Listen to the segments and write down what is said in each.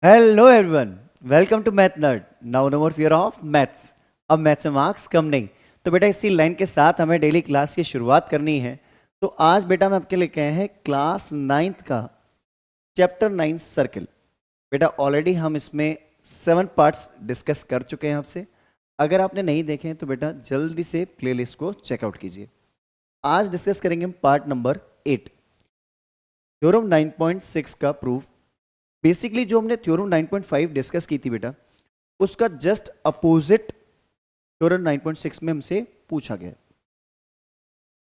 Hello everyone, welcome to math nerd. Now no more fear of maths. अब maths में marks कम नहीं। तो बेटा इसी लाइन के साथ हमें डेली क्लास की शुरुआत करनी है। तो आज बेटा हम आपके लिए कहे हैं क्लास 9th का चैप्टर 9 सर्किल। बेटा ऑलरेडी हम इसमें 7 पार्ट्स डिस्कस कर चुके हैं आपसे। अगर आपने नहीं देखे हैं तो बेटा जल्दी से प्लेलिस्ट को चेकआउट कीजिए। आज डिस्कस करेंगे हम पार्ट नंबर 8, थ्योरम 9.6 का प्रूफ। बेसिकली जो हमने थ्योरम 9.5 डिस्कस की थी बेटा, उसका जस्ट अपोजिट थ्योरम 9.6 में हमसे पूछा गया।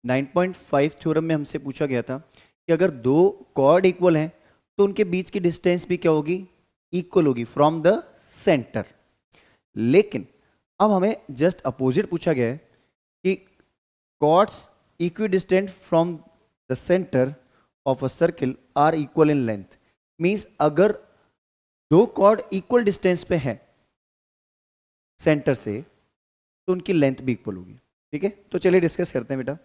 9.5 थ्योरम में हमसे पूछा गया था कि अगर दो कॉर्ड इक्वल हैं तो उनके बीच की डिस्टेंस भी क्या होगी, इक्वल होगी फ्रॉम द सेंटर। लेकिन अब हमें जस्ट अपोजिट पूछा गया है कि chords equidistant from the centre of a circle are equal in length. Means अगर दो कॉर्ड इक्वल डिस्टेंस पे है सेंटर से तो उनकी लेंथ भी इक्वल होगी। ठीक है, तो चलिए डिस्कस करते हैं बेटा।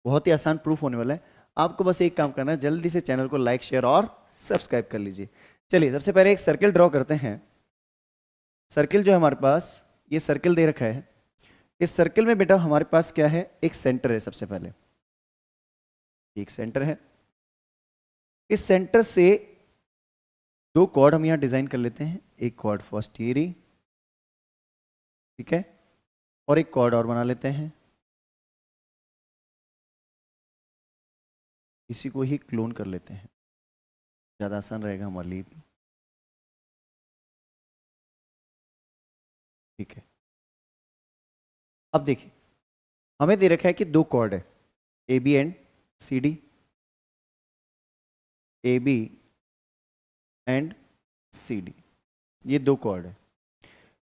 बहुत ही आसान प्रूफ होने वाला है। आपको बस एक काम करना है, जल्दी से चैनल को लाइक शेयर और सब्सक्राइब कर लीजिए। चलिए सबसे पहले एक सर्किल ड्रॉ करते हैं। सर्किल जो है हमारे पास, ये सर्किल दे रखा है। इस सर्किल में बेटा हमारे पास क्या है, एक सेंटर है। सबसे पहले एक सेंटर है। इस सेंटर से दो कॉर्ड हम यहां डिजाइन कर लेते हैं। एक कॉर्ड फर्स्ट ईयरी, ठीक है, और एक कॉर्ड और बना लेते हैं। इसी को ही क्लोन कर लेते हैं, ज़्यादा आसान रहेगा हमारे लिए। ठीक है, अब देखिए हमें दे रखा है कि दो कॉर्ड है, A B and C D, A B and C D, ये दो कॉर्ड है।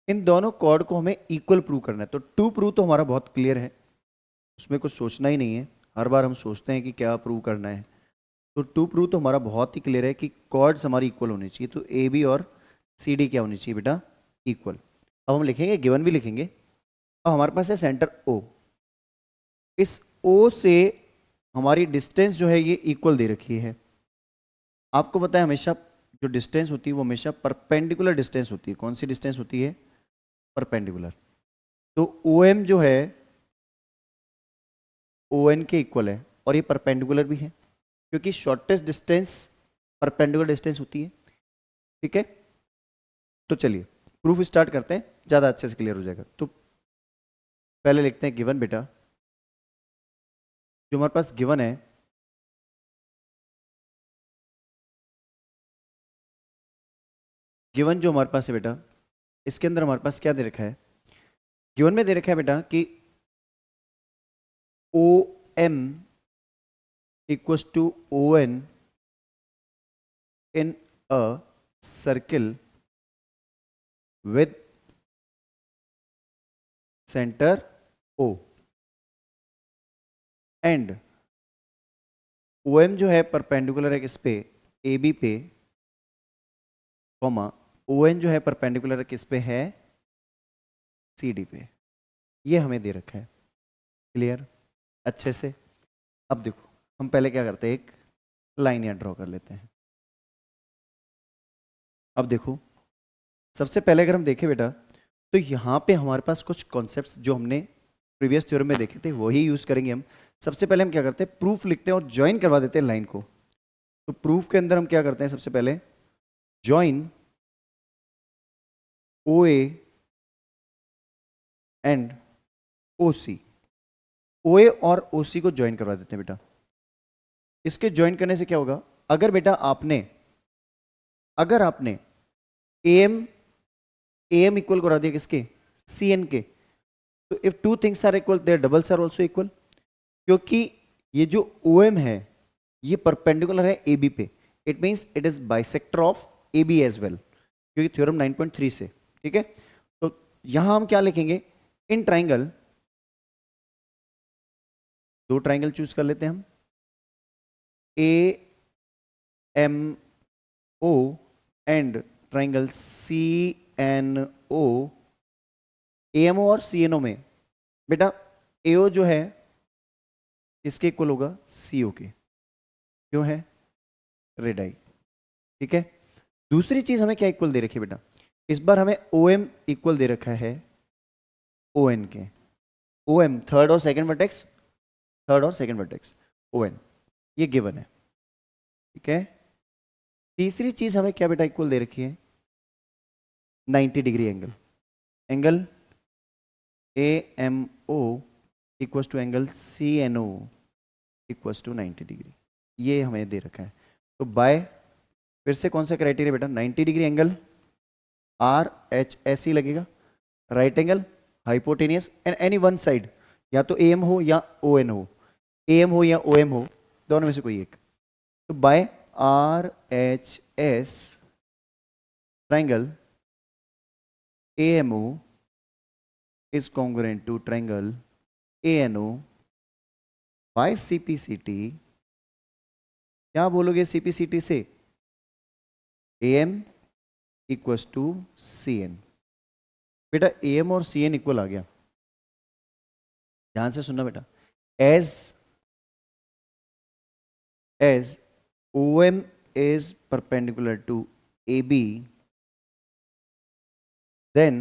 इन दोनों कॉर्ड को हमें इक्वल प्रूव करना है। तो टू प्रूव तो हमारा बहुत क्लियर है, उसमें कुछ सोचना ही नहीं है। हर बार हम सोचते हैं कि क्या प्रूव करना है। तो टू प्रूव तो हमारा बहुत ही क्लियर है कि कॉर्ड्स हमारी इक्वल होनी चाहिए। तो ए बी और सी डी क्या होनी चाहिए बेटा, इक्वल। अब हम लिखेंगे, गिवन भी लिखेंगे। अब हमारे पास है सेंटर ओ। इस ओ से हमारी डिस्टेंस जो है ये इक्वल दे रखी है। आपको पता है हमेशा जो डिस्टेंस होती है वो हमेशा परपेंडिकुलर डिस्टेंस होती है। कौन सी डिस्टेंस होती है, परपेंडिकुलर। तो ओ एम जो है ओ एन के इक्वल है और ये परपेंडिकुलर भी है, क्योंकि शॉर्टेस्ट डिस्टेंस परपेंडिकुलर डिस्टेंस होती है। ठीक है, तो चलिए प्रूफ स्टार्ट करते हैं, ज़्यादा अच्छे से क्लियर हो जाएगा। तो पहले लिखते हैं गिवन बेटा। जो हमारे पास गिवन है, गिवन जो हमारे पास है बेटा, इसके अंदर हमारे पास क्या दे रखा है। गिवन में दे रखा है बेटा कि O M equals to O N in a circle with center O and OM जो है परपेंडिकुलर है किस पे, AB पे, कॉमा ON जो है परपेंडिकुलर है किस पे है, CD पे। ये हमें दे रखा है। क्लियर अच्छे से। अब देखो हम पहले क्या करते हैं, एक लाइन यहाँ ड्रॉ कर लेते हैं। अब देखो सबसे पहले अगर हम देखें बेटा, तो यहाँ पे हमारे पास कुछ कॉन्सेप्ट्स जो हमने प्रीवियस थ्योरम में देखे थे वही यूज करेंगे हम। सबसे पहले हम क्या करते हैं, प्रूफ लिखते हैं और ज्वाइन करवा देते हैं लाइन को। तो प्रूफ के अंदर हम क्या करते हैं, सबसे पहले ज्वाइन ओ ए एंड ओ सी। ओ ए और ओ सी को ज्वाइन करवा देते हैं बेटा। इसके ज्वाइन करने से क्या होगा, अगर बेटा आपने ए एम इक्वल करा दिया किसके, सी एन के, तो if two things are equal their doubles are also equal. क्योंकि ये जो ओ एम है ये परपेंडिकुलर है ए बी पे, it means it is bisector of A B as well, क्योंकि थ्योरम 9.3 से। ठीक है, तो यहां हम क्या लिखेंगे, इन ट्राइंगल, दो ट्राइंगल चूज कर लेते हैं हम, A M O and triangle C N O. A M O और सी एन ओ में बेटा ए ओ जो है इसके इक्वल होगा सी ओ के, क्यों है, रेड आई। ठीक है, दूसरी चीज हमें क्या इक्वल दे रखी है बेटा, इस बार हमें OM इक्वल दे रखा है ON के। OM थर्ड और सेकंड वर्टेक्स, थर्ड और सेकंड वर्टेक्स ON, ये गिवन है, ठीक है। तीसरी चीज हमें क्या बेटा इक्वल दे रखी है, 90 degree angle, angle AMO equals to angle CNO equals to 90 degree, ये हमें दे रखा है। तो बाय फिर से कौन सा क्राइटेरिया बेटा, 90 डिग्री एंगल RHS ही लगेगा, right angle hypotenuse and any one side, या तो AM हो या ON हो, AM हो या OM हो, दोनों में से कोई एक। तो by RHS triangle AMO is congruent to triangle ANO by CPCT। क्या बोलोगे CPCT से, AM इक्वल्स टू CN। बेटा AM और CN इक्वल आ गया, ध्यान से सुनना बेटा, as OM is perpendicular to AB, then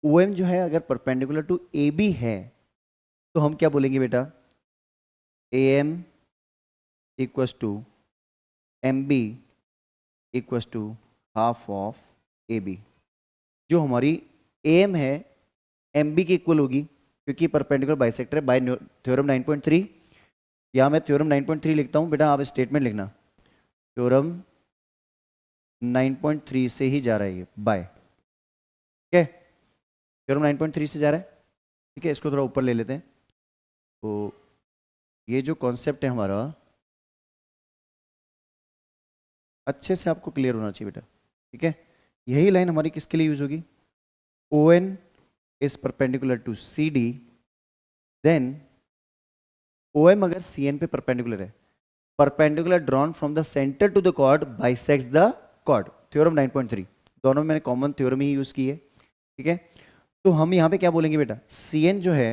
OM जो है अगर परपेंडिकुलर टू AB है तो हम क्या बोलेंगे बेटा, AM equals to MB equals to half of AB। जो हमारी AM है MB की इक्वल होगी क्योंकि परपेंडिकुलर बाइसेक्टर है, बाय थ्योरम 9.3। या मैं थ्योरम 9.3 लिखता हूं बेटा, आप स्टेटमेंट लिखना, थ्योरम 9.3 से ही जा रहा है ये, बाय, ठीक है, थ्योरम 9.3 से जा रहा है, ठीक है। इसको थोड़ा ऊपर ले लेते हैं। तो ये जो कॉन्सेप्ट है हमारा अच्छे से आपको क्लियर होना चाहिए बेटा, ठीक है। यही लाइन हमारी किसके लिए यूज होगी, ON is perpendicular to CD, then OM अगर CN पे परपेंडिकुलर है, perpendicular drawn from the centre to the chord bisects the chord, theorem 9.3, दोनों में मैंने कॉमन थ्योरम ही यूज की है, ठीक है। तो हम यहाँ पे क्या बोलेंगे बेटा, CN जो है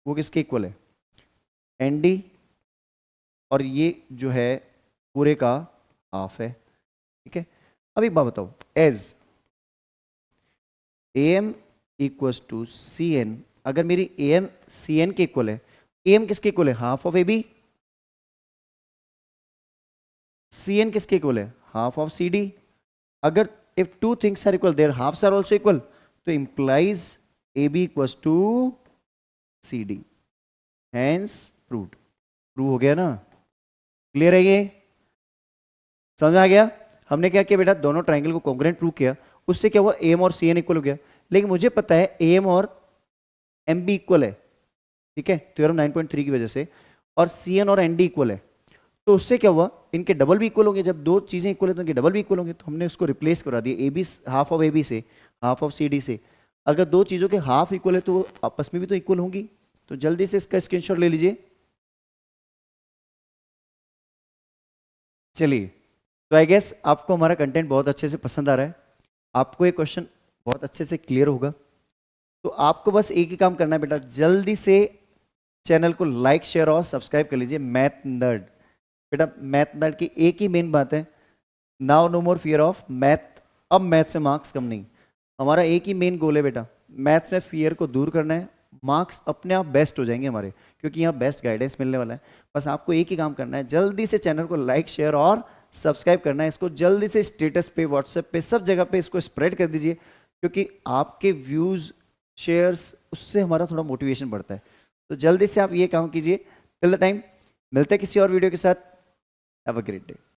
वो किसके इक्वल है, ND, और ये जो है पूरे का हाफ है, ठीक है। अब एक बात बताओ, as AM equals to CN, अगर मेरी AM CN के इक्वल है, AM किसके इक्वल है, हाफ ऑफ AB, CN किसके इक्वल है, हाफ ऑफ CD। अगर if two things are equal their halves are also equal, तो implies AB equals to CD, hence proved. Prove हो गया ना, क्लियर है ये, समझ आ गया। हमने क्या किया बेटा, दोनों ट्राइंगल को कॉन्ग्रुएंट प्रूव किया, उससे क्या हुआ, AM और CN इक्वल हो गया। लेकिन मुझे पता है AM और MB इक्वल है, ठीक है, थ्योरम 9.3 की वजह से, और CN और ND इक्वल है, तो उससे क्या हुआ, इनके डबल भी इक्वल होंगे। जब दो चीजें इक्वल है तो इनके डबल भी इक्वल होंगे, तो हमने उसको रिप्लेस करा दिया, AB हाफ ऑफ AB से, हाफ ऑफ CD से। अगर दो चीजों के हाफ इक्वल है तो आपस में भी तो इक्वल होंगी। तो जल्दी से इसका स्क्रीनशॉट ले लीजिए। चलिए, तो आई गेस आपको हमारा कंटेंट बहुत अच्छे से पसंद आ रहा है, आपको ये क्वेश्चन बहुत अच्छे से क्लियर होगा। तो आपको बस एक ही काम करना है बेटा, जल्दी से चैनल को लाइक शेयर और सब्सक्राइब कर लीजिए, मैथ नर्ड। बेटा मैथ नर्ड की एक ही मेन बात है, now no more fear of math. अब मैथ से मार्क्स कम नहीं, हमारा एक ही मेन गोल है बेटा, मैथ्स में फियर को दूर करना है, मार्क्स अपने आप बेस्ट हो जाएंगे हमारे, क्योंकि यहाँ बेस्ट गाइडेंस मिलने वाला है। बस आपको एक ही काम करना है, जल्दी से चैनल को लाइक शेयर और सब्सक्राइब करना है। इसको जल्दी से स्टेटस पे, व्हाट्सएप पे, सब जगह पे इसको स्प्रेड कर दीजिए, क्योंकि आपके व्यूज शेयर्स, उससे हमारा थोड़ा मोटिवेशन बढ़ता है। तो जल्दी से आप ये काम कीजिए। टिल द टाइम मिलते हैं किसी और वीडियो के साथ। Have a great day.